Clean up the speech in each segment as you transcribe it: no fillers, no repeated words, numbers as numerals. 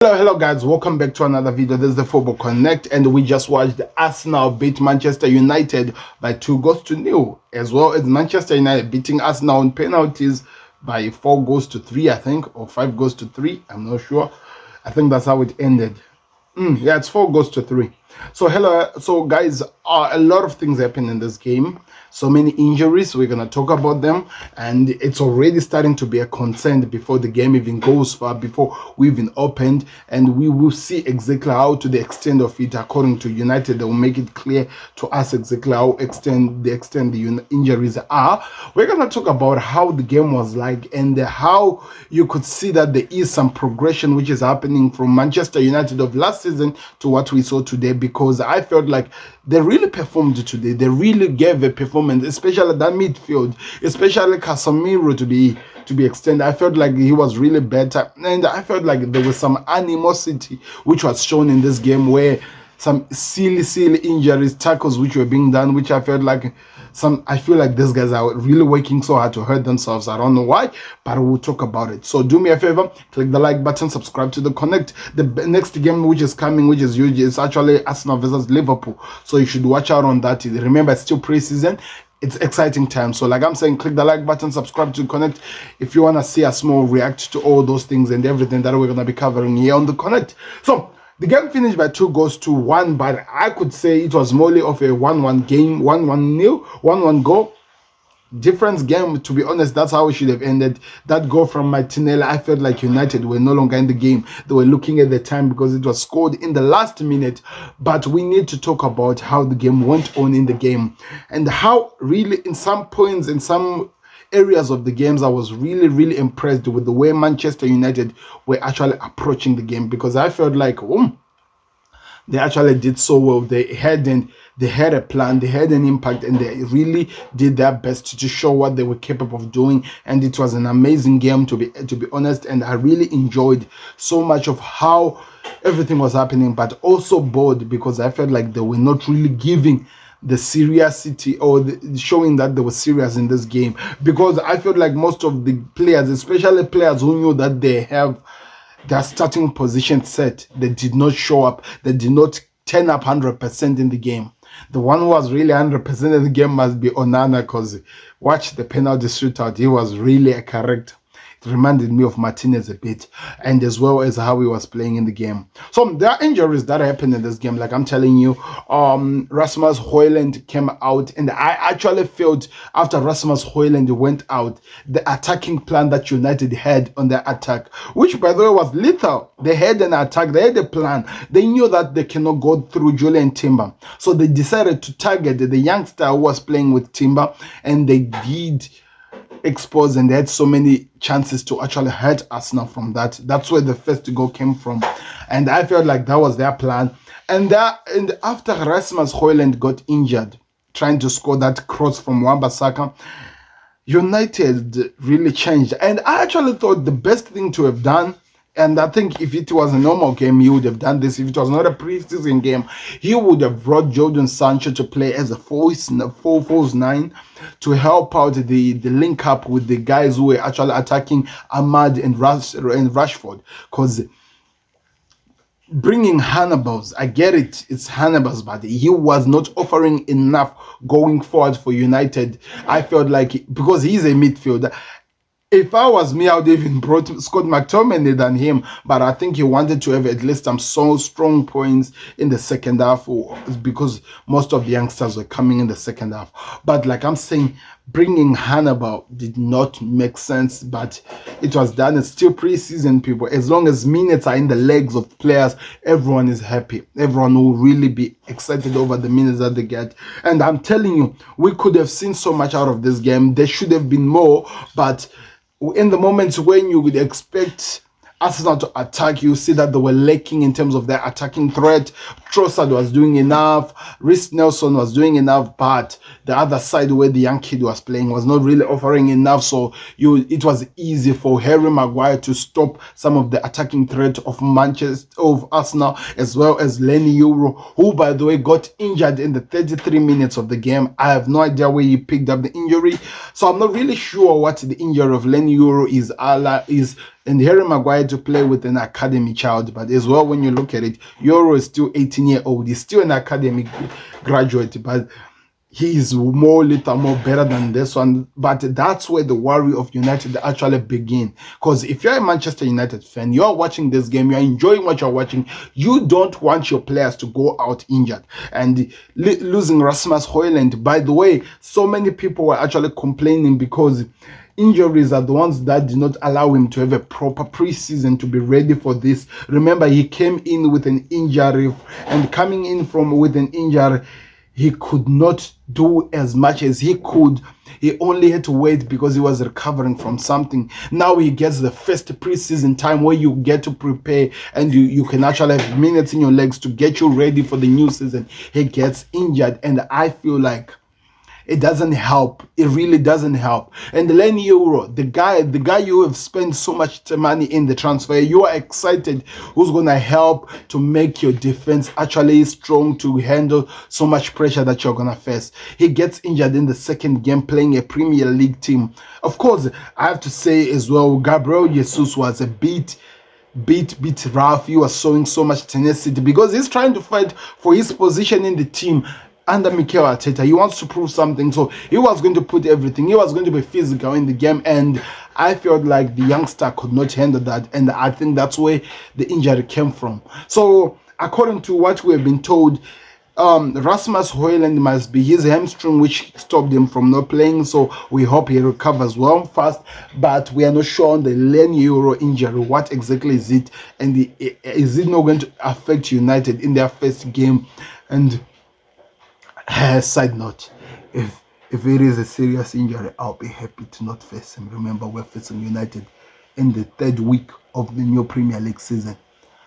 Hello guys, welcome back to another video. This is the Football Connect, and we just watched Arsenal beat Manchester United by 2-0, as well as Manchester United beating Arsenal on penalties by 4-3, I think, or 5-3. I'm not sure. I think that's how it ended. Yeah, it's 4-3. So guys, a lot of things happen in this game. So many injuries. We're gonna talk about them, and it's already starting to be a concern before the game even goes far, before we even opened, and we will see exactly how, to the extent of it, according to United, they will make it clear to us exactly how the injuries are. We're gonna talk about how the game was like, and how you could see that there is some progression which is happening from Manchester United of last season to what we saw today, because I felt like they really performed today. They really gave a performance, especially that midfield, especially Casemiro to be extended. I felt like he was really better, and I felt like there was some animosity which was shown in this game, where some silly injuries, tackles which were being done, which I felt like I feel like these guys are really working so hard to hurt themselves. I don't know why, but we'll talk about it. So do me a favor, click the like button, subscribe to the Connect. The next game which is coming, which is huge, is actually Arsenal versus Liverpool. So you should watch out on that. Remember, it's still pre-season. It's exciting time. So like I'm saying, click the like button, subscribe to Connect if you want to see us more react to all those things and everything that we're going to be covering here on the Connect. So the game finished by 2-1, but I could say it was more of a 1-1 game, 1-1 goal difference game. To be honest, that's how it should have ended. That goal from Martinelli, I felt like United were no longer in the game. They were looking at the time because it was scored in the last minute. But we need to talk about how the game went on in the game, and how really in some points, in some areas of the games, I was really impressed with the way Manchester United were actually approaching the game, because I felt like they actually did so well. They had a plan, they had an impact, and they really did their best to show what they were capable of doing. And it was an amazing game, to be honest, and I really enjoyed so much of how everything was happening, but also bored, because I felt like they were not really giving the seriousity, or showing that they were serious in this game, because I felt like most of the players, especially players who knew that they have their starting position set, they did not show up. They did not turn up 100% in the game. The one who was really 100% in the game must be Onana, because watch the penalty shootout. He was really a character. It reminded me of Martinez a bit, and as well as how he was playing in the game. So there are injuries that happened in this game. Like I'm telling you, Rasmus Højlund came out, and I actually felt after Rasmus Højlund went out, the attacking plan that United had on their attack, which by the way was lethal. They had an attack, they had a plan. They knew that they cannot go through Julian Timber, so they decided to target the youngster who was playing with Timber, and they did exposed, and they had so many chances to actually hurt Arsenal from that. That's where the first goal came from, and I felt like that was their plan. And after Rasmus Højlund got injured trying to score that cross from Wan-Bissaka, United really changed. And I actually thought the best thing to have done, and I think if it was a normal game, he would have done this. If it was not a pre-season game, he would have brought Jadon Sancho to play as a false 9 to help out the link up with the guys who were actually attacking Ahmad and Rashford. Because bringing Hannibal's, I get it, it's Hannibal's, but he was not offering enough going forward for United. I felt like, because he's a midfielder, if I was me, I would even brought Scott McTominay than him. But I think he wanted to have at least some so strong points in the second half, because most of the youngsters were coming in the second half. But like I'm saying, bringing Hannibal did not make sense, but it was done. It's still pre-season, people. As long as minutes are in the legs of players, everyone is happy. Everyone will really be excited over the minutes that they get. And I'm telling you, we could have seen so much out of this game. There should have been more, but in the moments when you would expect Arsenal to attack, you see that they were lacking in terms of their attacking threat. Trossard was doing enough, Reece Nelson was doing enough, but the other side where the young kid was playing was not really offering enough. So it was easy for Harry Maguire to stop some of the attacking threat of Arsenal, as well as Lenny Euro, who by the way got injured in the 33 minutes of the game. I have no idea where he picked up the injury, so I'm not really sure what the injury of Lenny Euro is and Harry Maguire to play with an academy child. But as well, when you look at it, Euro is still 18-year-old. He's still an academic graduate, but he is more lethal, more better than this one. But that's where the worry of United actually begin. Because if you're a Manchester United fan, you're watching this game, you're enjoying what you're watching, you don't want your players to go out injured. And losing Rasmus Højlund, by the way, so many people were actually complaining because injuries are the ones that did not allow him to have a proper preseason to be ready for this. Remember, he came in with an injury, and coming in with an injury, he could not do as much as he could. He only had to wait because he was recovering from something. Now he gets the first preseason time where you get to prepare and you can actually have minutes in your legs to get you ready for the new season. He gets injured, and I feel like it doesn't help. It really doesn't help. And Lenny Euro, the guy you have spent so much money in the transfer, you are excited who's going to help to make your defense actually strong to handle so much pressure that you're going to face. He gets injured in the second game playing a Premier League team. Of course, I have to say as well, Gabriel Jesus was a bit rough. He was showing so much tenacity because he's trying to fight for his position in the team. Under Mikel Arteta, he wants to prove something, so he was going to put everything. He was going to be physical in the game, and I felt like the youngster could not handle that, and I think that's where the injury came from. So, according to what we have been told, Rasmus Højlund must be his hamstring, which stopped him from not playing. So we hope he recovers well fast. But we are not sure on the Lenny Euro injury. What exactly is it, and is it not going to affect United in their first game? And side note, if it is a serious injury, I'll be happy to not face him. Remember, we're facing United in the third week of the new Premier League season.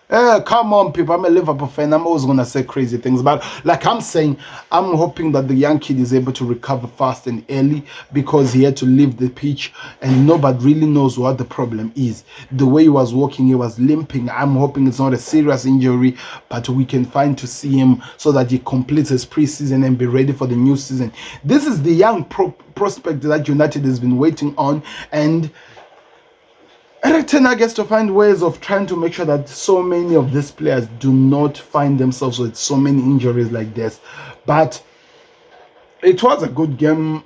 Come on, people. I'm a Liverpool fan. I'm always going to say crazy things. But like I'm saying, I'm hoping that the young kid is able to recover fast and early because he had to leave the pitch and nobody really knows what the problem is. The way he was walking, he was limping. I'm hoping it's not a serious injury, but we can find to see him so that he completes his preseason and be ready for the new season. This is the young prospect that United has been waiting on, and Eric Ten Hag gets to find ways of trying to make sure that so many of these players do not find themselves with so many injuries like this. But it was a good game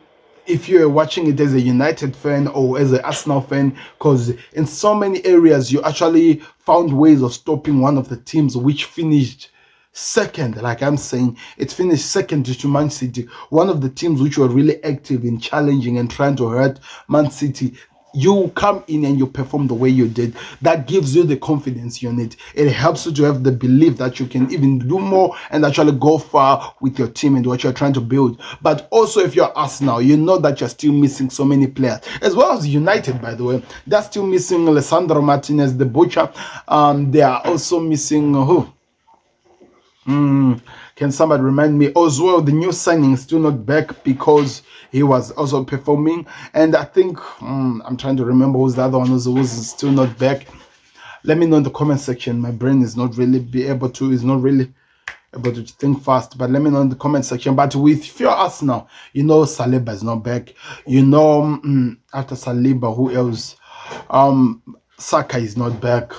if you're watching it as a United fan or as an Arsenal fan, because in so many areas you actually found ways of stopping one of the teams which finished second. Like I'm saying, it finished second to Man City, one of the teams which were really active in challenging and trying to hurt Man City. You come in and you perform the way you did. That gives you the confidence you need. It helps you to have the belief that you can even do more and actually go far with your team and what you're trying to build. But also, if you're Arsenal, you know that you're still missing so many players. As well as United, by the way, they're still missing Alessandro Martinez, the butcher. They are also missing who? Can somebody remind me? As well, the new signing is still not back because he was also performing. And I think, I'm trying to remember who's the other one who's still not back. Let me know in the comment section. My brain is not really able to think fast. But let me know in the comment section. But with your Arsenal, you know Saliba is not back. You know, after Saliba, who else? Saka is not back.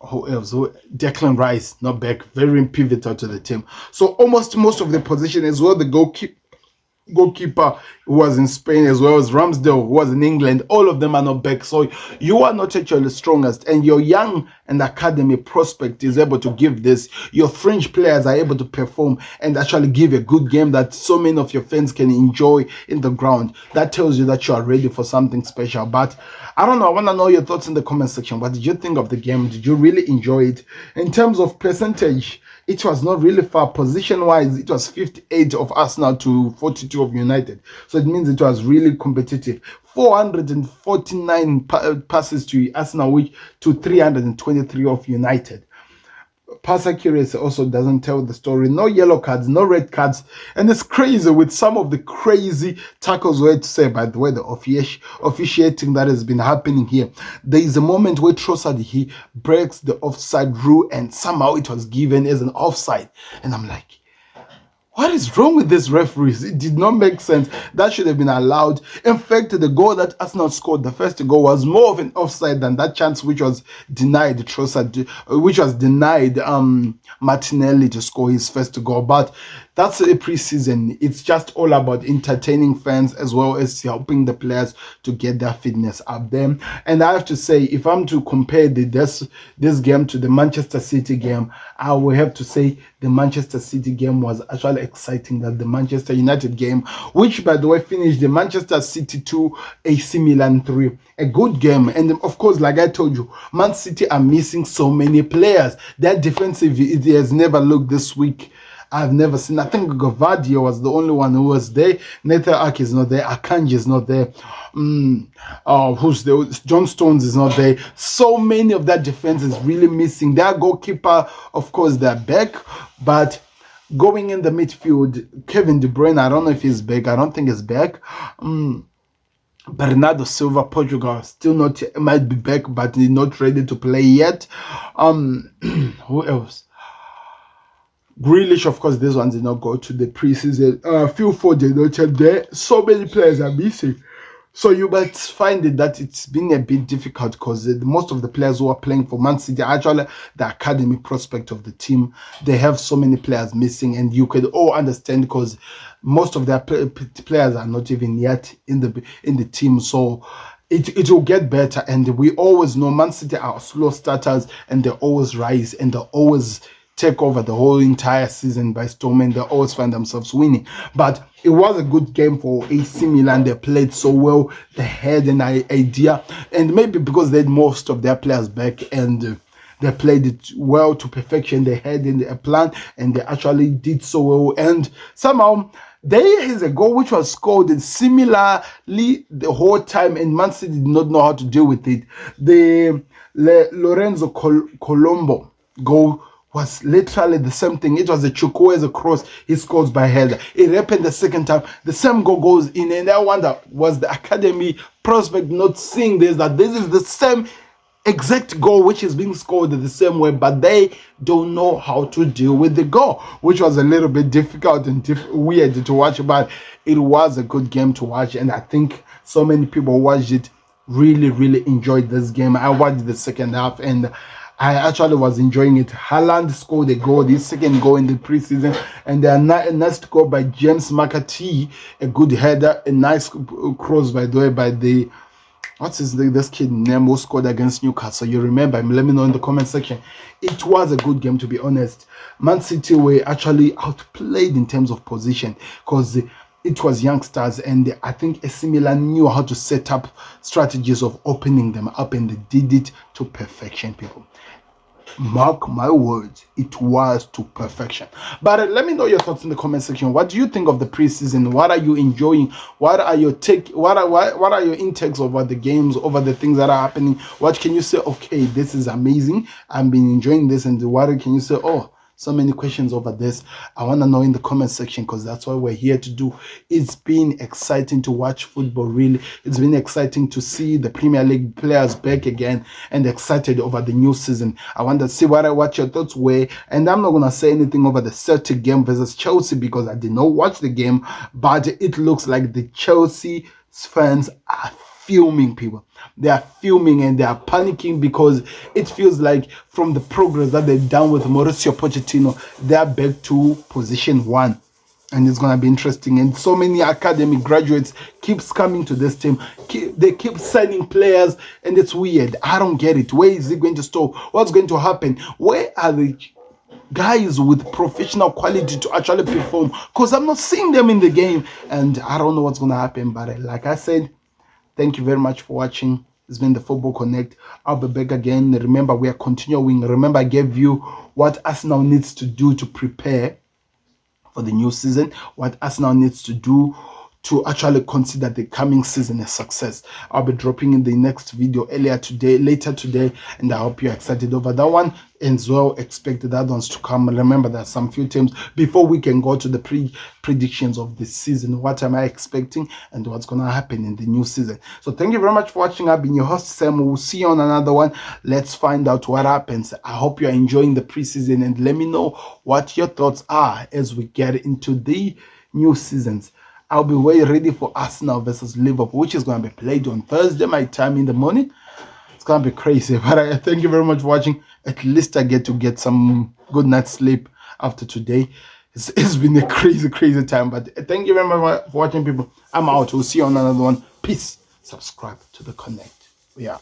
Who else? Declan Rice not back, very pivotal to the team. So almost most of the position, as well the goalkeeper who was in Spain, as well as Ramsdale who was in England, all of them are not back. So you are not actually the strongest, and your young and academy prospect is able to give this. Your fringe players are able to perform and actually give a good game that so many of your fans can enjoy in the ground. That tells you that you are ready for something special. But I don't know, I want to know your thoughts in the comment section. What did you think of the game? Did you really enjoy it? In terms of percentage, it was not really far. Position-wise, it was 58 of Arsenal to 42 of United. So it means it was really competitive. 449 passes to Arsenal, which to 323 of United. Pass accuracy also doesn't tell the story. No yellow cards, no red cards. And it's crazy with some of the crazy tackles, where to say, by the way, the officiating that has been happening here. There is a moment where Trossard, he breaks the offside rule and somehow it was given as an offside. And I'm like, What is wrong with these referees? It did not make sense. That should have been allowed. In fact, the goal that Arsenal scored, the first goal, was more of an offside than that chance which was denied Trossard, which was denied Martinelli to score his first goal. But that's a preseason. It's just all about entertaining fans as well as helping the players to get their fitness up there. And I have to say, if I'm to compare this game to the Manchester City game, I will have to say the Manchester City game was actually exciting than the Manchester United game, which, by the way, finished the Manchester City 2, AC Milan 3. A good game. And of course, like I told you, Man City are missing so many players. Their defensive, it has never looked this weak. I've never seen. I think Gavadia was the only one who was there. Nathan Ake is not there. Akanji is not there. Who's there? John Stones is not there. So many of that defense is really missing. Their goalkeeper, of course, they're back, but going in the midfield, Kevin De Bruyne, I don't know if he's back. I don't think he's back. Bernardo Silva, Portugal, still not, might be back, but he's not ready to play yet. Who else? Grealish, of course, this one did not go to the preseason. Phil Foden not there. So many players are missing. So you might find it that it's been a bit difficult because most of the players who are playing for Man City are actually the academy prospect of the team. They have so many players missing, and you could all understand because most of their players are not even yet in the team. So it will get better, and we always know Man City are slow starters, and they always rise, and they always take over the whole entire season by storm, and they always find themselves winning. But it was a good game for AC Milan. They played so well. They had an idea, and maybe because they had most of their players back and they played it well to perfection. They had a plan, and they actually did so well. And somehow there is a goal which was scored similarly the whole time, and Man City did not know how to deal with it. The Lorenzo Colombo goal was literally the same thing. It was a Chukwueze cross. He scores by header. It happened the second time. The same goal goes in, and I wonder, was the academy prospect not seeing this, that this is the same exact goal which is being scored the same way, but they don't know how to deal with the goal, which was a little bit difficult and weird to watch, but it was a good game to watch, and I think so many people watched it, really enjoyed this game. I watched the second half, and I actually was enjoying it. Haaland scored a goal, his second goal in the preseason, and a nice goal by James McAtee, a good header, a nice cross, by the way, by the, what's this kid name who scored against Newcastle? You remember him? Let me know in the comment section. It was a good game, to be honest. Man City were actually outplayed in terms of position because it was youngsters, and I think AC Milan knew how to set up strategies of opening them up, and they did it to perfection, people. Mark my words, it was to perfection. But let me know your thoughts in the comment section. What do you think of the preseason? What are you enjoying? What are your what are your intakes over the games, over the things that are happening? What can you say? Okay, this is amazing. I've been enjoying this. And what can you say? Oh, so many questions over this. I want to know in the comment section, because that's what we're here to do. It's been exciting to watch football, really. It's been exciting to see the Premier League players back again, and excited over the new season. I want to see what your thoughts were, and I'm not going to say anything over the Celtic game versus Chelsea because I did not watch the game, but it looks like the Chelsea fans are fuming, people. They are fuming and they are panicking because it feels like from the progress that they've done with Mauricio Pochettino, they are back to position 1. And it's going to be interesting. And so many academic graduates keeps coming to this team. They keep signing players, and it's weird. I don't get it. Where is it going to stop? What's going to happen? Where are the guys with professional quality to actually perform? Because I'm not seeing them in the game, and I don't know what's going to happen. But like I said, thank you very much for watching. It's been the Football Connect. I'll be back again. Remember, we are continuing. Remember, I gave you what Arsenal needs to do to prepare for the new season, what Arsenal needs to do to actually consider the coming season a success. I'll be dropping in the next video later today, and I hope you're excited over that one. And as well, expect the other ones to come. Remember, there's some few teams before we can go to the predictions of the season. What am I expecting and what's gonna happen in the new season? So thank you very much for watching. I've been your host, Sam. We'll see you on another one. Let's find out what happens. I hope you're enjoying the preseason, and let me know what your thoughts are as we get into the new seasons. I'll be way ready for Arsenal versus Liverpool, which is going to be played on Thursday, my time in the morning. It's going to be crazy. But I thank you very much for watching. At least I get to get some good night's sleep after today. It's been a crazy, crazy time. But thank you very much for watching, people. I'm out. We'll see you on another one. Peace. Subscribe to the Connect. Yeah.